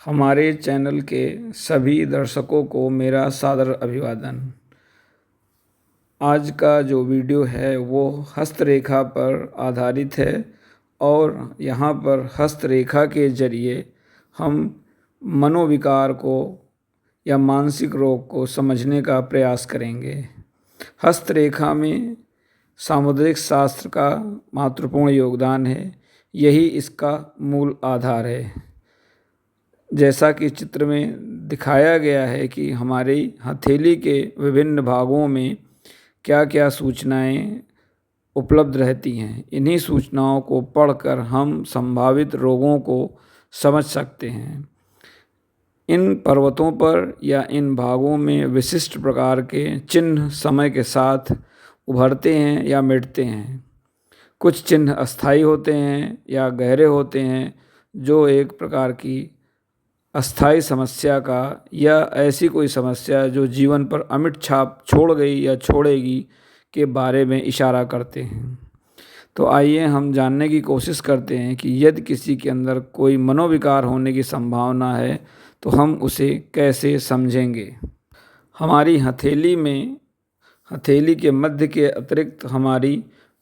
हमारे चैनल के सभी दर्शकों को मेरा सादर अभिवादन। आज का जो वीडियो है वो हस्तरेखा पर आधारित है और यहाँ पर हस्तरेखा के ज़रिए हम मनोविकार को या मानसिक रोग को समझने का प्रयास करेंगे। हस्तरेखा में सामुद्रिक शास्त्र का महत्वपूर्ण योगदान है, यही इसका मूल आधार है। जैसा कि चित्र में दिखाया गया है कि हमारी हथेली के विभिन्न भागों में क्या क्या सूचनाएं उपलब्ध रहती हैं। इन्हीं सूचनाओं को पढ़कर हम संभावित रोगों को समझ सकते हैं। इन पर्वतों पर या इन भागों में विशिष्ट प्रकार के चिन्ह समय के साथ उभरते हैं या मिटते हैं। कुछ चिन्ह अस्थायी होते हैं या गहरे होते हैं, जो एक प्रकार की अस्थायी समस्या का या ऐसी कोई समस्या जो जीवन पर अमिट छाप छोड़ गई या छोड़ेगी के बारे में इशारा करते हैं। तो आइए हम जानने की कोशिश करते हैं कि यदि किसी के अंदर कोई मनोविकार होने की संभावना है तो हम उसे कैसे समझेंगे। हमारी हथेली के मध्य के अतिरिक्त हमारी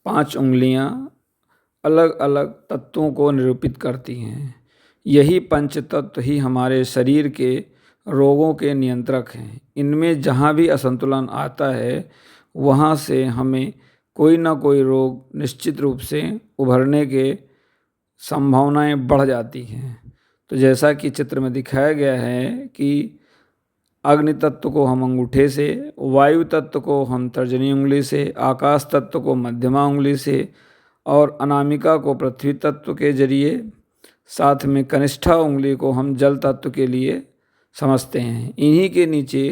5 उंगलियां अलग अलग तत्वों को निरूपित करती हैं। यही पंच तत्व ही हमारे शरीर के रोगों के नियंत्रक हैं। इनमें जहाँ भी असंतुलन आता है वहाँ से हमें कोई ना कोई रोग निश्चित रूप से उभरने के संभावनाएं बढ़ जाती हैं। तो जैसा कि चित्र में दिखाया गया है कि अग्नि तत्व को हम अंगूठे से, वायु तत्व को हम तर्जनी उंगली से, आकाश तत्व को मध्यमा उंगली से और अनामिका को पृथ्वी तत्व के जरिए, साथ में कनिष्ठा उंगली को हम जल तत्व के लिए समझते हैं। इन्हीं के नीचे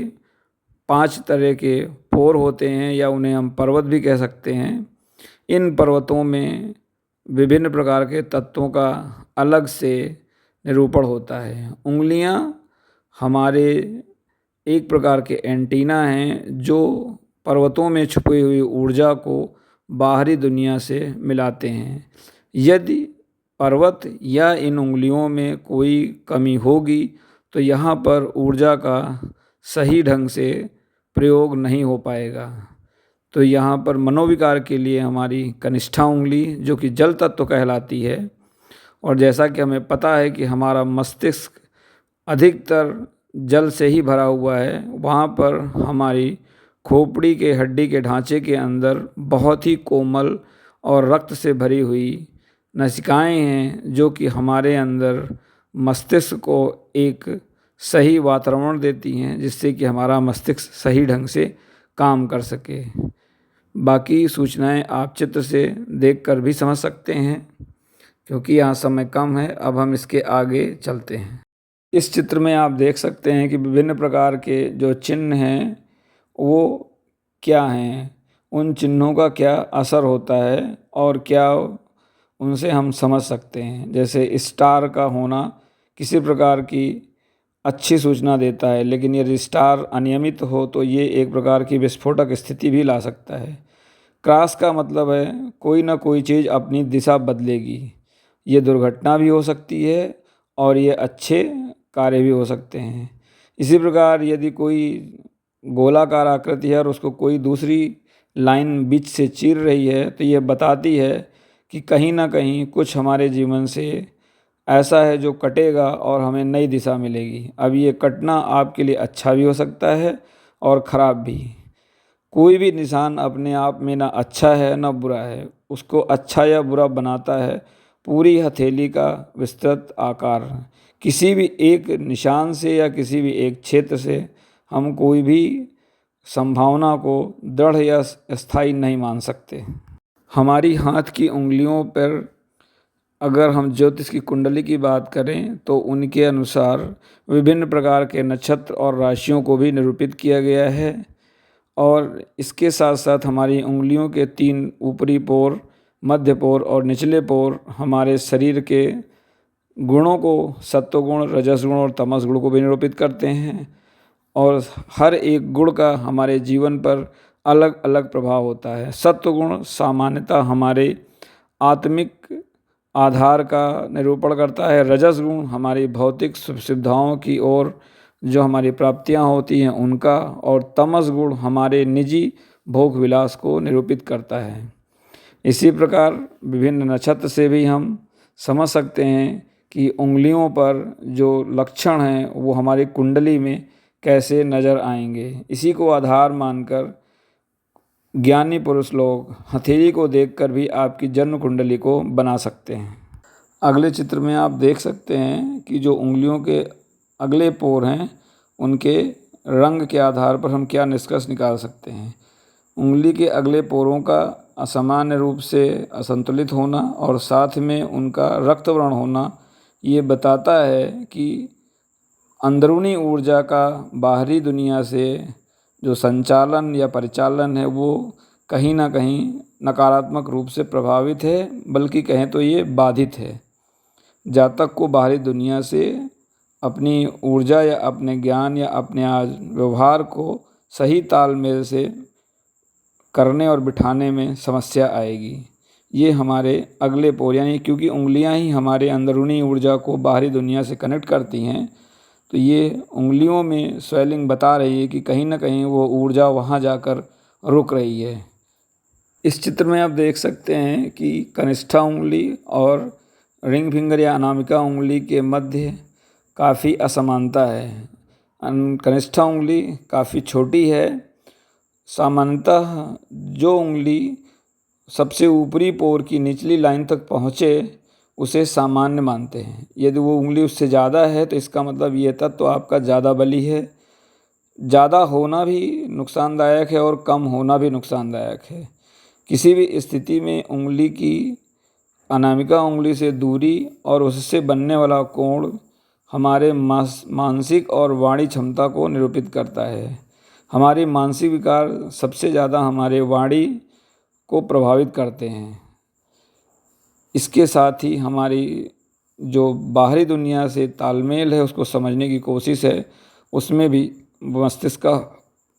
5 तरह के पोर होते हैं या उन्हें हम पर्वत भी कह सकते हैं। इन पर्वतों में विभिन्न प्रकार के तत्वों का अलग से निरूपण होता है। उंगलियां हमारे एक प्रकार के एंटीना हैं जो पर्वतों में छुपी हुई ऊर्जा को बाहरी दुनिया से मिलाते हैं। यदि पर्वत या इन उंगलियों में कोई कमी होगी तो यहाँ पर ऊर्जा का सही ढंग से प्रयोग नहीं हो पाएगा। तो यहाँ पर मनोविकार के लिए हमारी कनिष्ठा उंगली जो कि जल तत्व कहलाती है, और जैसा कि हमें पता है कि हमारा मस्तिष्क अधिकतर जल से ही भरा हुआ है, वहाँ पर हमारी खोपड़ी के हड्डी के ढांचे के अंदर बहुत ही कोमल और रक्त से भरी हुई नसिकाएं हैं जो कि हमारे अंदर मस्तिष्क को एक सही वातावरण देती हैं जिससे कि हमारा मस्तिष्क सही ढंग से काम कर सके। बाकी सूचनाएं आप चित्र से देखकर भी समझ सकते हैं। क्योंकि यहाँ समय कम है, अब हम इसके आगे चलते हैं। इस चित्र में आप देख सकते हैं कि विभिन्न प्रकार के जो चिन्ह हैं वो क्या हैं, उन चिन्हों का क्या असर होता है और क्या उनसे हम समझ सकते हैं। जैसे स्टार का होना किसी प्रकार की अच्छी सूचना देता है, लेकिन यदि स्टार अनियमित हो तो ये एक प्रकार की विस्फोटक स्थिति भी ला सकता है। क्रॉस का मतलब है कोई ना कोई चीज़ अपनी दिशा बदलेगी। ये दुर्घटना भी हो सकती है और ये अच्छे कार्य भी हो सकते हैं। इसी प्रकार यदि कोई गोलाकार आकृति है और उसको कोई दूसरी लाइन बीच से चीर रही है तो ये बताती है कि कहीं ना कहीं कुछ हमारे जीवन से ऐसा है जो कटेगा और हमें नई दिशा मिलेगी। अब ये कटना आपके लिए अच्छा भी हो सकता है और ख़राब भी। कोई भी निशान अपने आप में ना अच्छा है ना बुरा है, उसको अच्छा या बुरा बनाता है पूरी हथेली का विस्तृत आकार। किसी भी एक निशान से या किसी भी एक क्षेत्र से हम कोई भी संभावना को दृढ़ या स्थायी नहीं मान सकते। हमारी हाथ की उंगलियों पर अगर हम ज्योतिष की कुंडली की बात करें तो उनके अनुसार विभिन्न प्रकार के नक्षत्र और राशियों को भी निरूपित किया गया है। और इसके साथ साथ हमारी उंगलियों के 3 ऊपरी पोर, मध्य पोर और निचले पोर हमारे शरीर के गुणों को, सत्वगुण, रजस गुण और तमस गुण को भी निरूपित करते हैं। और हर एक गुण का हमारे जीवन पर अलग अलग प्रभाव होता है। सत्वगुण सामान्यतः हमारे आत्मिक आधार का निरूपण करता है। रजस गुण हमारी भौतिक सुख सुविधाओं की ओर जो हमारी प्राप्तियां होती हैं उनका, और तमस गुण हमारे निजी भोग विलास को निरूपित करता है। इसी प्रकार विभिन्न नक्षत्र से भी हम समझ सकते हैं कि उंगलियों पर जो लक्षण हैं वो हमारी कुंडली में कैसे नज़र आएंगे। इसी को आधार मानकर ज्ञानी पुरुष लोग हथेली को देखकर भी आपकी जन्म कुंडली को बना सकते हैं। अगले चित्र में आप देख सकते हैं कि जो उंगलियों के अगले पोर हैं उनके रंग के आधार पर हम क्या निष्कर्ष निकाल सकते हैं। उंगली के अगले पोरों का असामान्य रूप से असंतुलित होना और साथ में उनका रक्त वर्ण होना ये बताता है कि अंदरूनी ऊर्जा का बाहरी दुनिया से जो संचालन या परिचालन है वो कहीं ना कहीं नकारात्मक रूप से प्रभावित है, बल्कि कहें तो ये बाधित है। जातक को बाहरी दुनिया से अपनी ऊर्जा या अपने ज्ञान या अपने आज व्यवहार को सही तालमेल से करने और बिठाने में समस्या आएगी। ये हमारे अगले पोर यानी क्योंकि उंगलियां ही हमारे अंदरूनी ऊर्जा को बाहरी दुनिया से कनेक्ट करती हैं, तो ये उंगलियों में स्वेलिंग बता रही है कि कहीं ना कहीं वो ऊर्जा वहाँ जाकर रुक रही है। इस चित्र में आप देख सकते हैं कि कनिष्ठा उंगली और रिंग फिंगर या अनामिका उंगली के मध्य काफ़ी असमानता है। कनिष्ठा उंगली काफ़ी छोटी है। सामान्यतः जो उंगली सबसे ऊपरी पोर की निचली लाइन तक पहुँचे उसे सामान्य मानते हैं। यदि वो उंगली उससे ज़्यादा है तो इसका मतलब ये तत्व तो आपका ज़्यादा बली है। ज़्यादा होना भी नुकसानदायक है और कम होना भी नुकसानदायक है। किसी भी स्थिति में उंगली की अनामिका उंगली से दूरी और उससे बनने वाला कोण हमारे मानसिक और वाणी क्षमता को निरूपित करता है। हमारे मानसिक विकार सबसे ज़्यादा हमारे वाणी को प्रभावित करते हैं। इसके साथ ही हमारी जो बाहरी दुनिया से तालमेल है उसको समझने की कोशिश है, उसमें भी मस्तिष्क का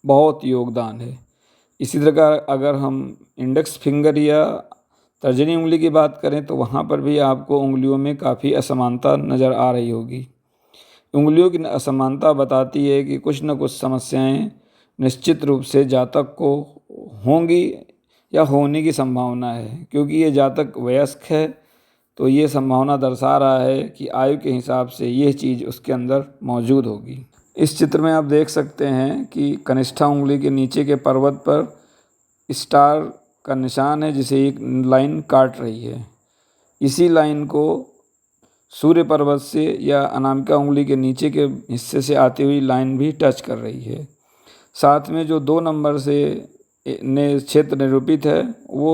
बहुत योगदान है। इसी तरह अगर हम इंडेक्स फिंगर या तर्जनी उंगली की बात करें तो वहाँ पर भी आपको उंगलियों में काफ़ी असमानता नज़र आ रही होगी। उंगलियों की असमानता बताती है कि कुछ न कुछ समस्याएं निश्चित रूप से जातक को होंगी या होने की संभावना है। क्योंकि ये जातक वयस्क है तो ये संभावना दर्शा रहा है कि आयु के हिसाब से ये चीज़ उसके अंदर मौजूद होगी। इस चित्र में आप देख सकते हैं कि कनिष्ठा उंगली के नीचे के पर्वत पर स्टार का निशान है जिसे एक लाइन काट रही है। इसी लाइन को सूर्य पर्वत से या अनामिका उंगली के नीचे के हिस्से से आती हुई लाइन भी टच कर रही है। साथ में जो 2 नंबर से क्षेत्र निरूपित है वो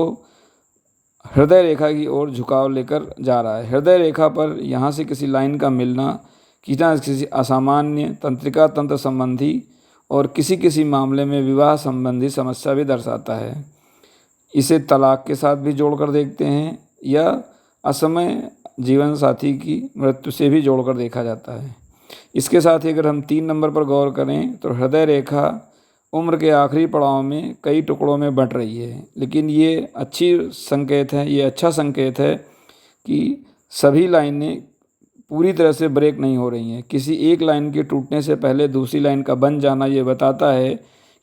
हृदय रेखा की ओर झुकाव लेकर जा रहा है। हृदय रेखा पर यहाँ से किसी लाइन का मिलना किसी असामान्य तंत्रिका तंत्र संबंधी और किसी मामले में विवाह संबंधी समस्या भी दर्शाता है। इसे तलाक के साथ भी जोड़कर देखते हैं या असमय जीवन साथी की मृत्यु से भी जोड़कर देखा जाता है। इसके साथ ही अगर हम 3 नंबर पर गौर करें तो हृदय रेखा उम्र के आखिरी पड़ाव में कई टुकड़ों में बंट रही है, लेकिन ये अच्छा संकेत है कि सभी लाइनें पूरी तरह से ब्रेक नहीं हो रही हैं। किसी एक लाइन के टूटने से पहले दूसरी लाइन का बन जाना ये बताता है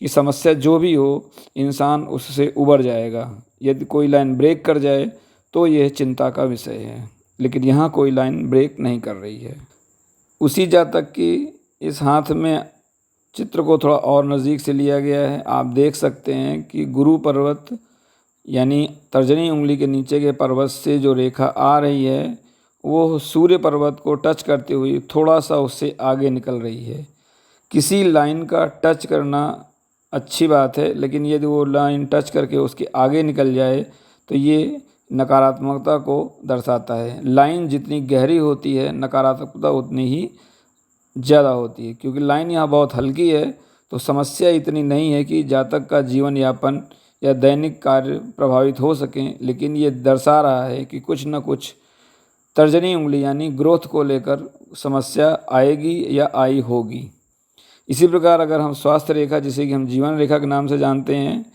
कि समस्या जो भी हो इंसान उससे उबर जाएगा। यदि कोई लाइन ब्रेक कर जाए तो यह चिंता का विषय है, लेकिन यहाँ कोई लाइन ब्रेक नहीं कर रही है। उसी जातक की इस हाथ में चित्र को थोड़ा और नज़दीक से लिया गया है। आप देख सकते हैं कि गुरु पर्वत यानी तर्जनी उंगली के नीचे के पर्वत से जो रेखा आ रही है वो सूर्य पर्वत को टच करते हुए थोड़ा सा उससे आगे निकल रही है। किसी लाइन का टच करना अच्छी बात है, लेकिन यदि वो लाइन टच करके उसके आगे निकल जाए तो ये नकारात्मकता को दर्शाता है। लाइन जितनी गहरी होती है नकारात्मकता उतनी ही ज़्यादा होती है। क्योंकि लाइन यहाँ बहुत हल्की है तो समस्या इतनी नहीं है कि जातक का जीवन यापन या दैनिक कार्य प्रभावित हो सकें, लेकिन ये दर्शा रहा है कि कुछ न कुछ तर्जनी उंगली यानी ग्रोथ को लेकर समस्या आएगी या आई होगी। इसी प्रकार अगर हम स्वास्थ्य रेखा जिसे कि हम जीवन रेखा के नाम से जानते हैं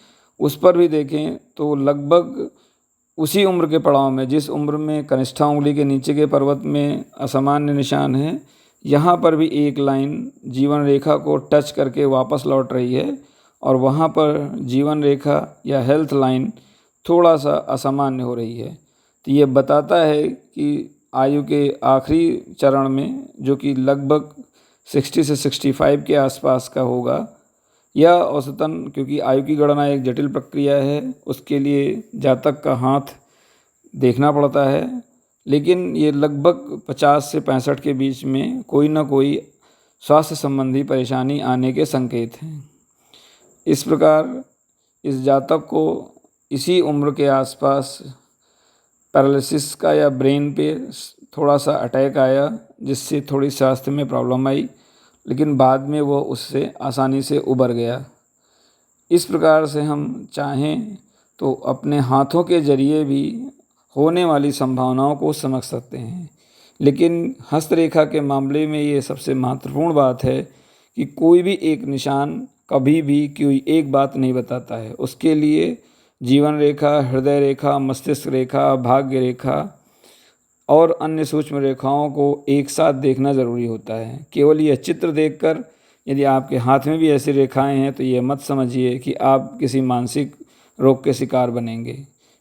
उस पर भी देखें तो लगभग उसी उम्र के पड़ाव में, जिस उम्र में कनिष्ठा उंगली के नीचे के पर्वत में असामान्य निशान है, यहाँ पर भी एक लाइन जीवन रेखा को टच करके वापस लौट रही है और वहाँ पर जीवन रेखा या हेल्थ लाइन थोड़ा सा असामान्य हो रही है। तो ये बताता है कि आयु के आखिरी चरण में, जो कि लगभग 60 से 65 के आसपास का होगा, या औसतन, क्योंकि आयु की गणना एक जटिल प्रक्रिया है, उसके लिए जातक का हाथ देखना पड़ता है, लेकिन ये लगभग 50 से 65 के बीच में कोई ना कोई स्वास्थ्य संबंधी परेशानी आने के संकेत हैं। इस प्रकार इस जातक को इसी उम्र के आसपास पैरालिसिस का या ब्रेन पे थोड़ा सा अटैक आया, जिससे थोड़ी स्वास्थ्य में प्रॉब्लम आई, लेकिन बाद में वो उससे आसानी से उबर गया। इस प्रकार से हम चाहें तो अपने हाथों के जरिए भी होने वाली संभावनाओं को समझ सकते हैं, लेकिन हस्तरेखा के मामले में ये सबसे महत्वपूर्ण बात है कि कोई भी एक निशान कभी भी कोई एक बात नहीं बताता है। उसके लिए जीवन रेखा, हृदय रेखा, मस्तिष्क रेखा, भाग्य रेखा और अन्य सूक्ष्म रेखाओं को एक साथ देखना ज़रूरी होता है। केवल यह चित्र देखकर यदि आपके हाथ में भी ऐसी रेखाएं हैं तो ये मत समझिए कि आप किसी मानसिक रोग के शिकार बनेंगे।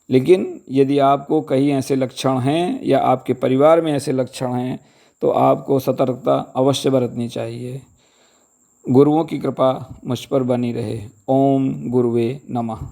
लेकिन यदि आपको कहीं ऐसे लक्षण हैं या आपके परिवार में ऐसे लक्षण हैं तो आपको सतर्कता अवश्य बरतनी चाहिए। गुरुओं की कृपा मुझ पर बनी रहे। ओम गुरुवे नमः।